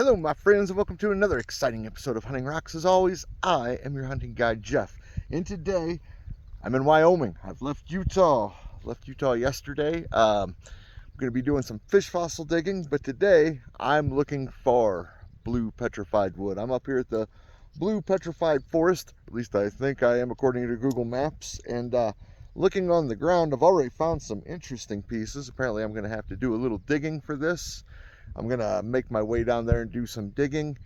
Hello my friends, and welcome to another exciting episode of Hunting Rocks. As always, I am your hunting guide Jeff, and today I'm in Wyoming. I've left Utah yesterday. I'm going to be doing some fish fossil digging, but today I'm looking for blue petrified wood. I'm up here at the Blue Petrified Forest, at least I think I am according to Google Maps, and looking on the ground I've already found some interesting pieces. Apparently I'm going to have to do a little digging for this. I'm gonna make my way down there and do some digging,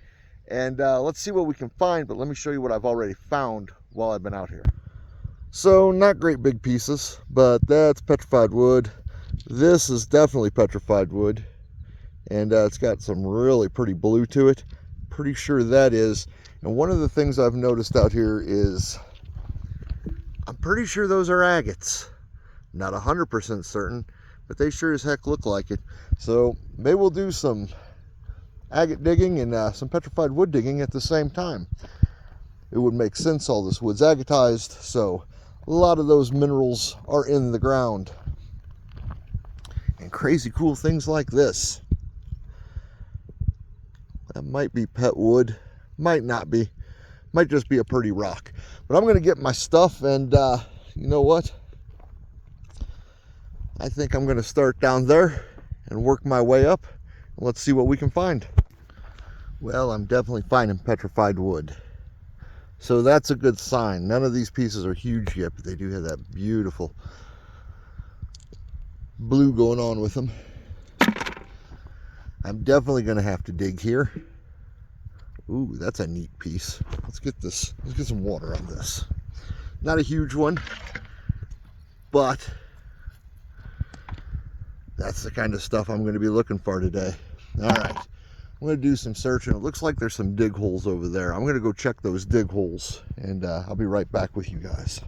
and let's see what we can find. But let me show you what I've already found while I've been out here. So not great big pieces, but that's petrified wood. This is definitely petrified wood, and it's got some really pretty blue to it. Pretty sure that is. And one of the things I've noticed out here is I'm pretty sure those are agates. Not 100% certain, but they sure as heck look like it. So maybe we'll do some agate digging and some petrified wood digging at the same time. It would make sense. All this wood's agatized, so a lot of those minerals are in the ground. And crazy cool things like this. That might be pet wood, might not be, might just be a pretty rock. But I'm gonna get my stuff, and you know what? I think I'm going to start down there and work my way up. Let's see what we can find. Well, I'm definitely finding petrified wood. So that's a good sign. None of these pieces are huge yet, but they do have that beautiful blue going on with them. I'm definitely going to have to dig here. Ooh, that's a neat piece. Let's get some water on this. Not a huge one, but that's the kind of stuff I'm going to be looking for today. All right, I'm going to do some searching. It looks like there's some dig holes over there. I'm going to go check those dig holes, and I'll be right back with you guys.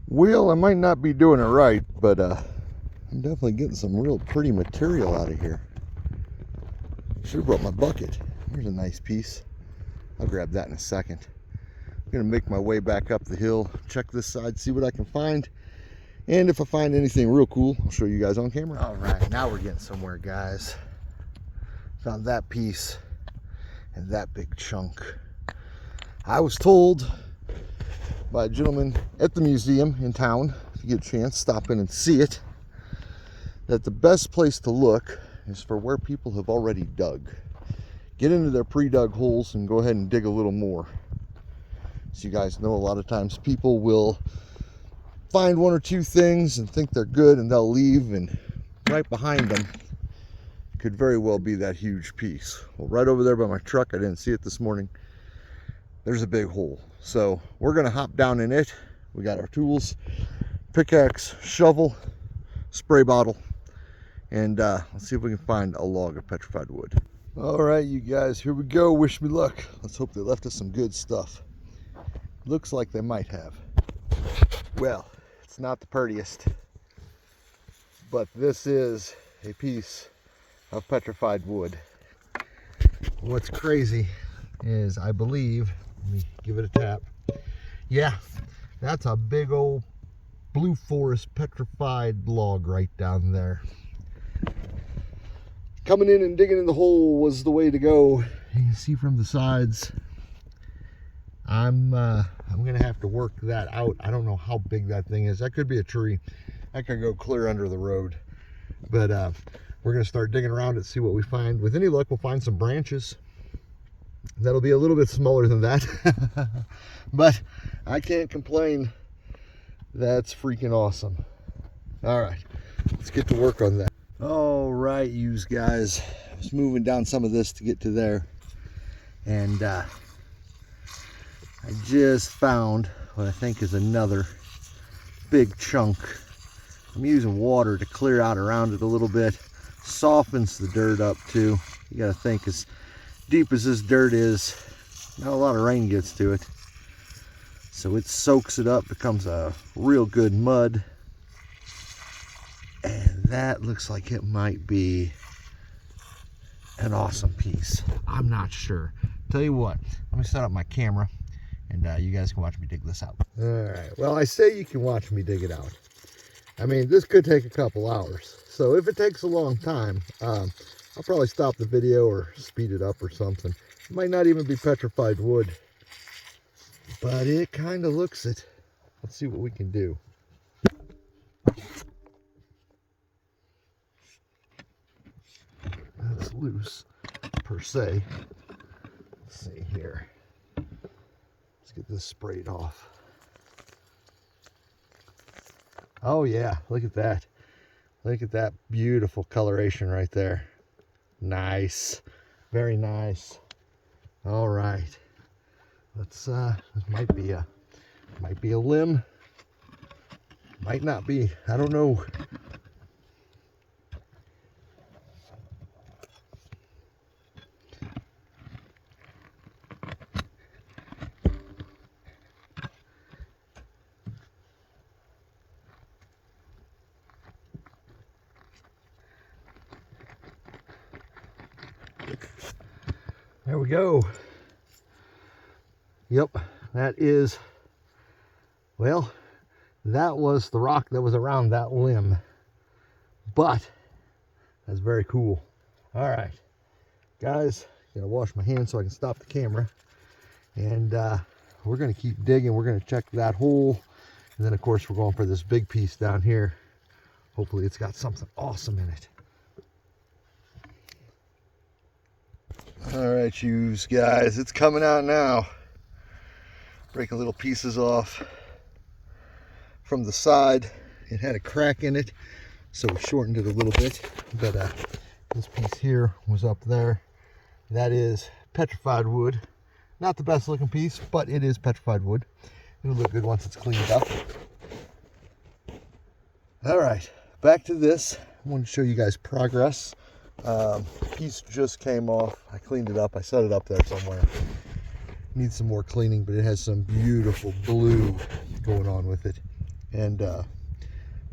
Well, I might not be doing it right, but I'm definitely getting some real pretty material out of here. Should have brought my bucket. Here's a nice piece. I'll grab that in a second. I'm going to make my way back up the hill, check this side, see what I can find. And if I find anything real cool, I'll show you guys on camera. All right, now we're getting somewhere, guys. Found that piece and that big chunk. I was told by a gentleman at the museum in town, if you get a chance, stop in and see it, that the best place to look is for where people have already dug. Get into their pre-dug holes and go ahead and dig a little more. As you guys know, a lot of times people will find one or two things and think they're good, and they'll leave, and right behind them could very well be that huge piece. Well, right over there by my truck, I didn't see it this morning, there's a big hole. So we're gonna hop down in it. We got our tools, pickaxe, shovel, spray bottle, and let's see if we can find a log of petrified wood. All right, you guys, here we go. Wish me luck. Let's hope they left us some good stuff. Looks like they might have. Well, it's not the prettiest, but this is a piece of petrified wood. What's crazy is, I believe, let me give it a tap. Yeah, that's a big old Blue Forest petrified log right down there. Coming in and digging in the hole was the way to go. You can see from the sides. I'm gonna have to work that out. I don't know how big that thing is. That could be a tree. That could go clear under the road. But we're gonna start digging around it, see what we find. With any luck, we'll find some branches. That'll be a little bit smaller than that. But I can't complain. That's freaking awesome. All right, let's get to work on that. All right, you guys. I was moving down some of this to get to there. And I just found what I think is another big chunk. I'm using water to clear out around it a little bit. Softens the dirt up too. You gotta think, as deep as this dirt is, not a lot of rain gets to it. So it soaks it up, becomes a real good mud. And that looks like it might be an awesome piece. I'm not sure. Tell you what, let me set up my camera, and you guys can watch me dig this out. All right, well, I say you can watch me dig it out. I mean, this could take a couple hours. So if it takes a long time, I'll probably stop the video or speed it up or something. It might not even be petrified wood, but it kind of looks it. Let's see what we can do. That's loose per se. Let's see here. Let's get this sprayed off. Oh yeah, look at that. Look at that beautiful coloration right there. Nice. Very nice. All right. Let's this might be a limb. Might not be. I don't know. There we go. Yep, that is, well, that was the rock that was around that limb. But that's very cool. All right, guys, gotta wash my hands so I can stop the camera. And we're gonna keep digging. We're gonna check that hole. And then of course we're going for this big piece down here. Hopefully it's got something awesome in it. All right, you guys, it's coming out now. Breaking little pieces off from the side. It had a crack in it, so we shortened it a little bit. But this piece here was up there. That is petrified wood. Not the best looking piece, but it is petrified wood. It'll look good once it's cleaned up. All right, back to this. I want to show you guys progress. Piece just came off. I cleaned it up. I set it up there somewhere. Needs some more cleaning, but it has some beautiful blue going on with it. And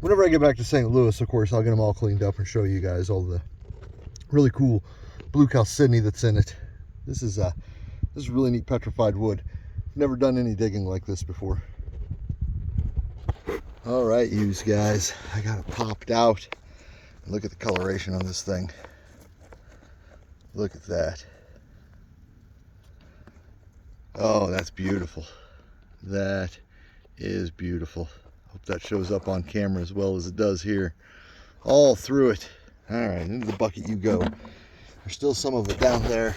whenever I get back to St. Louis, of course, I'll get them all cleaned up and show you guys all the really cool blue chalcedony that's in it. This is really neat petrified wood. Never done any digging like this before. All right, you guys, I got it popped out. Look at the coloration on this thing. Look at that. Oh, that's beautiful. That is beautiful. Hope that shows up on camera as well as it does here. All through it. All right, into the bucket you go. There's still some of it down there.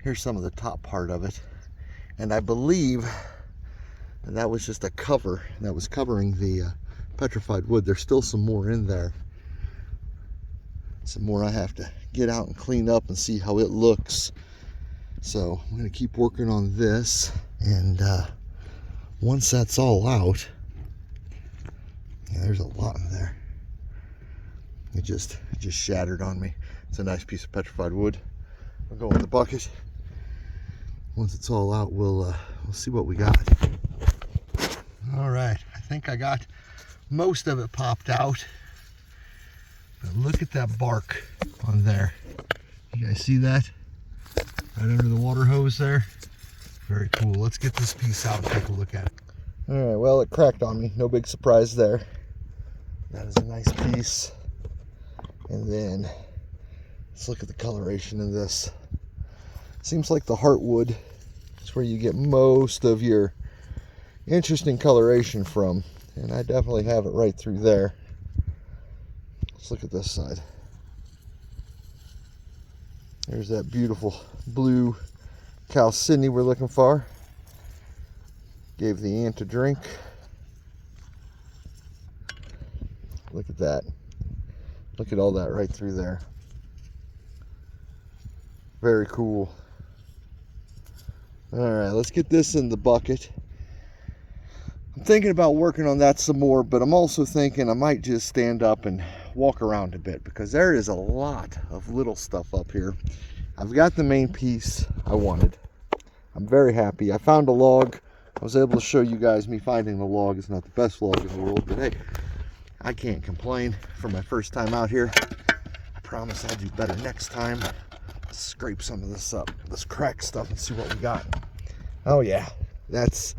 Here's some of the top part of it. And I believe that was just a cover that was covering the petrified wood. There's still some more in there. Some more I have to get out and clean up and see how it looks. So I'm going to keep working on this, and once that's all out, yeah, there's a lot in there. It just shattered on me. It's a nice piece of petrified wood. I'll go in the bucket. Once it's all out, we'll see what we got. All right, I think I got most of it popped out. But look at that bark on there. You guys see that? Right under the water hose there. Very cool. Let's get this piece out and take a look at it. All right, well, it cracked on me. No big surprise there. That is a nice piece. And then let's look at the coloration of this. Seems like the heartwood is where you get most of your interesting coloration from. And I definitely have it right through there. Let's look at this side. There's that beautiful blue chalcedony we're looking for. Gave the ant a drink. Look at that. Look at all that right through there. Very cool. All right, let's get this in the bucket. I'm thinking about working on that some more, but I'm also thinking I might just stand up and walk around a bit because there is a lot of little stuff up here. I've got the main piece I wanted. I'm very happy. I found a log. I was able to show you guys me finding the log. It's not the best log in the world, but hey, I can't complain for my first time out here. I promise I'll do better next time. Let's scrape some of this up, this cracked stuff, and see what we got. Oh yeah, that's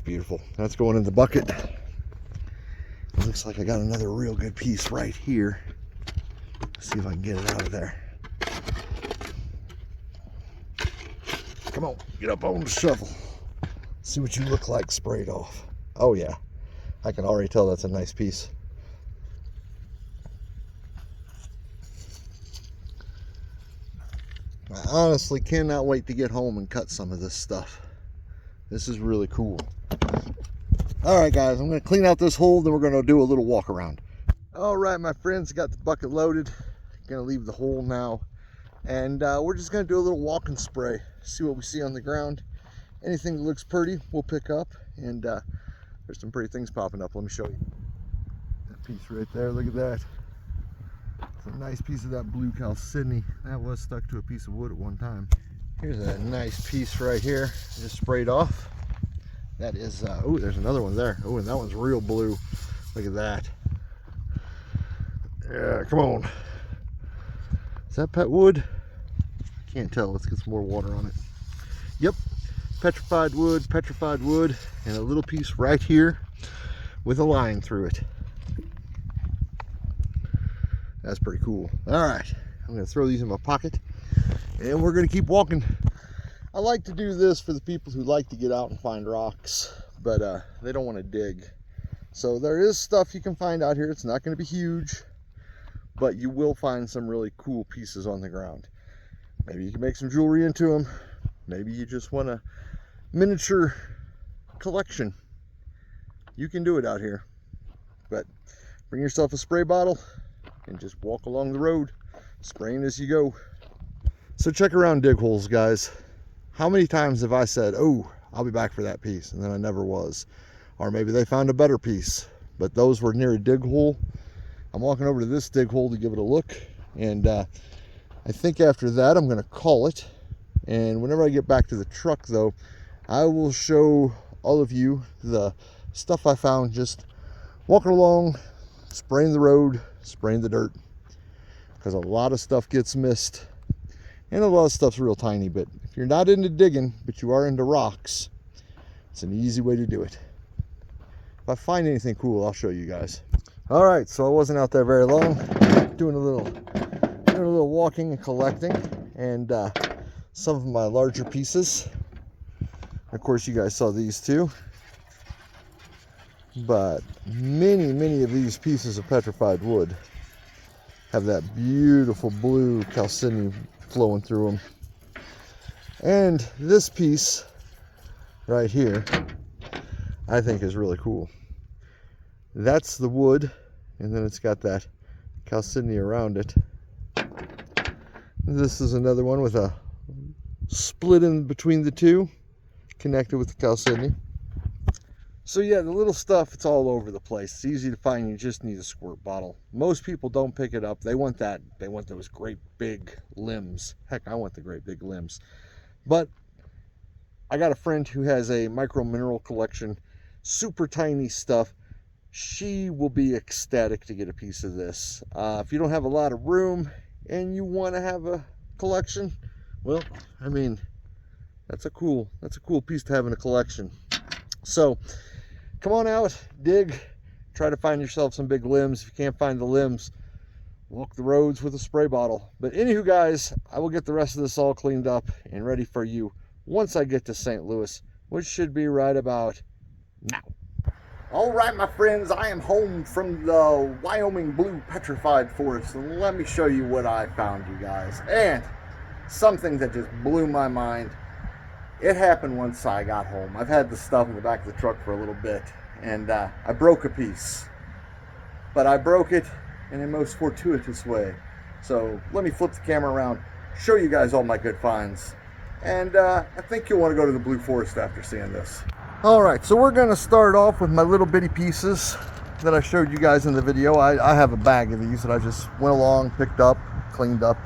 beautiful. That's going in the bucket. It looks like I got another real good piece right here. See if I can get it out of there. Come on, get up on the shovel. See what you look like sprayed off. Oh yeah, I can already tell that's a nice piece. I honestly cannot wait to get home and cut some of this stuff. This is really cool. All right, guys, I'm going to clean out this hole, then we're going to do a little walk around. All right, my friends, got the bucket loaded. Going to leave the hole now. And we're just going to do a little walk and spray. See what we see on the ground. Anything that looks pretty, we'll pick up. And there's some pretty things popping up. Let me show you. That piece right there, look at that. It's a nice piece of that blue chalcedony. That was stuck to a piece of wood at one time. Here's a nice piece right here, just sprayed off. That is, oh, there's another one there. Oh, and that one's real blue. Look at that. Yeah, come on. Is that pet wood? Can't tell. Let's get some more water on it. Yep, petrified wood, and a little piece right here with a line through it. That's pretty cool. All right, I'm gonna throw these in my pocket and we're gonna keep walking. I like to do this for the people who like to get out and find rocks, but they don't want to dig. So there is stuff you can find out here. It's not going to be huge, but you will find some really cool pieces on the ground. Maybe you can make some jewelry into them. Maybe you just want a miniature collection. You can do it out here. But bring yourself a spray bottle and just walk along the road, spraying as you go. So check around dig holes, guys. How many times have I said, oh, I'll be back for that piece, and then I never was? Or maybe they found a better piece, but those were near a dig hole. I'm walking over to this dig hole to give it a look, and I think after that I'm going to call it. And whenever I get back to the truck, though, I will show all of you the stuff I found just walking along, spraying the road, spraying the dirt, because a lot of stuff gets missed. And a lot of stuff's real tiny, but if you're not into digging, but you are into rocks, it's an easy way to do it. If I find anything cool, I'll show you guys. All right, so I wasn't out there very long, doing a little walking and collecting, and some of my larger pieces. Of course, you guys saw these too, but many of these pieces of petrified wood have that beautiful blue chalcedony flowing through them. And this piece right here, I think is really cool. That's the wood, and then it's got that chalcedony around it. This is another one with a split in between the two, connected with the chalcedony. So yeah, the little stuff, it's all over the place. It's easy to find. You just need a squirt bottle. Most people don't pick it up. They want that. They want those great big limbs. Heck, I want the great big limbs. But I got a friend who has a micro mineral collection, super tiny stuff. She will be ecstatic to get a piece of this. If you don't have a lot of room and you want to have a collection, well, I mean, that's a cool piece to have in a collection. So come on out, dig, try to find yourself some big limbs. If you can't find the limbs, walk the roads with a spray bottle. But anywho, guys, I will get the rest of this all cleaned up and ready for you once I get to St. Louis, which should be right about now. All right, my friends, I am home from the Wyoming Blue Petrified Forest, and let me show you what I found, you guys. And something that just blew my mind. It happened once I got home. I've had the stuff in the back of the truck for a little bit, and I broke a piece. But I broke it in a most fortuitous way. So let me flip the camera around, show you guys all my good finds. And I think you'll want to go to the Blue Forest after seeing this. All right, so we're going to start off with my little bitty pieces that I showed you guys in the video. I have a bag of these that I just went along, picked up, cleaned up.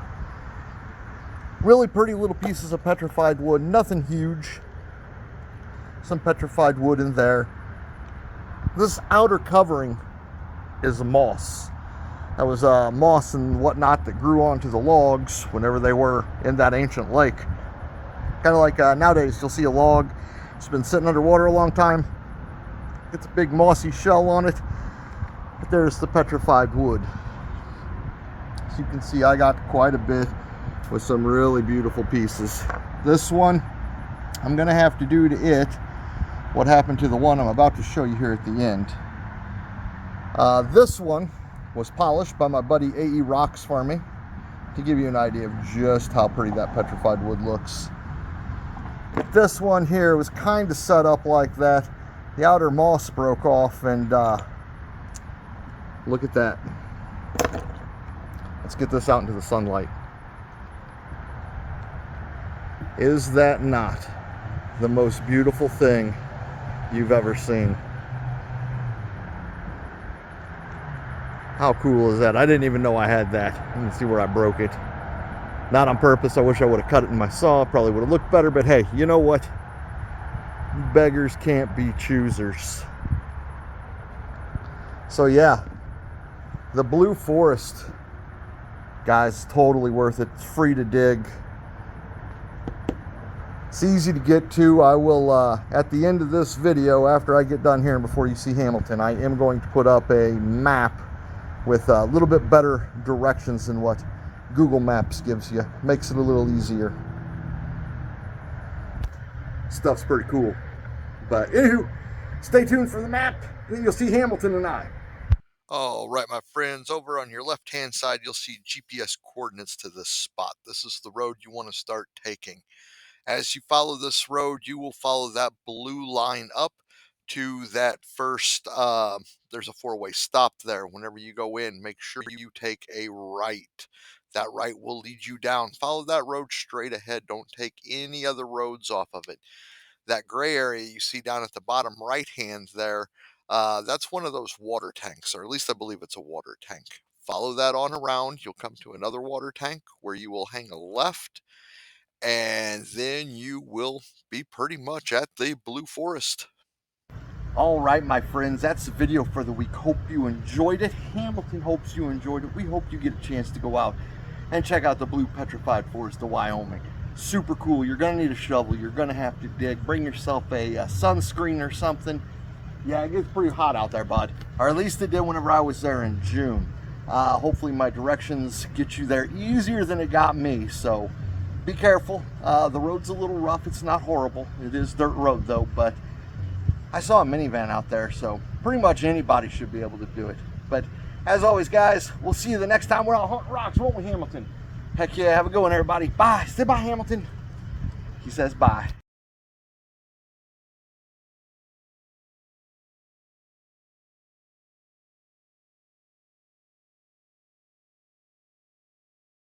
Really pretty little pieces of petrified wood, nothing huge. Some petrified wood in there. This outer covering is moss. That was moss and whatnot that grew onto the logs whenever they were in that ancient lake. Kind of like nowadays, you'll see a log. It's been sitting underwater a long time. It's a big mossy shell on it. But there's the petrified wood. You can see I got quite a bit with some really beautiful pieces. This one, I'm gonna have to do to it what happened to the one I'm about to show you here at the end. This one was polished by my buddy A.E. Rocks Farming, to give you an idea of just how pretty that petrified wood looks. This one here was kind of set up like that. The outer moss broke off, and look at that. Let's get this out into the sunlight. Is that not the most beautiful thing you've ever seen? How cool is that? I didn't even know I had that. You can see where I broke it. Not on purpose. I wish I would have cut it in my saw. Probably would have looked better, but hey, you know what? Beggars can't be choosers. So yeah, the Blue Forest, guys, totally worth it. It's free to dig. It's easy to get to. I will, at the end of this video, after I get done here and before you see Hamilton, I am going to put up a map with a little bit better directions than what Google Maps gives you. Makes it a little easier. Stuff's pretty cool. But anywho, stay tuned for the map, then you'll see Hamilton and I. All right, my friends, over on your left-hand side, you'll see GPS coordinates to this spot. This is the road you want to start taking. As you follow this road, you will follow that blue line up to that first, there's a four-way stop there. Whenever you go in, make sure you take a right. That right will lead you down. Follow that road straight ahead. Don't take any other roads off of it. That gray area you see down at the bottom right hand there, that's one of those water tanks, or at least I believe it's a water tank. Follow that on around. You'll come to another water tank where you will hang a left, and then you will be pretty much at the Blue Forest. All right, my friends, that's the video for the week. Hope you enjoyed it. Hamilton hopes you enjoyed it. We hope you get a chance to go out and check out the Blue Petrified Forest of Wyoming. Super cool. You're gonna need a shovel. You're gonna have to dig. Bring yourself a sunscreen or something. Yeah, it gets pretty hot out there, bud. Or at least it did whenever I was there in June. Hopefully my directions get you there easier than it got me, so be careful. The road's a little rough. It's not horrible. It is dirt road though, but I saw a minivan out there, so pretty much anybody should be able to do it. But as always, guys, we'll see you the next time we're out hunting rocks, won't we, Hamilton? Heck yeah, have a good one, everybody. Bye. Say bye, Hamilton. He says bye.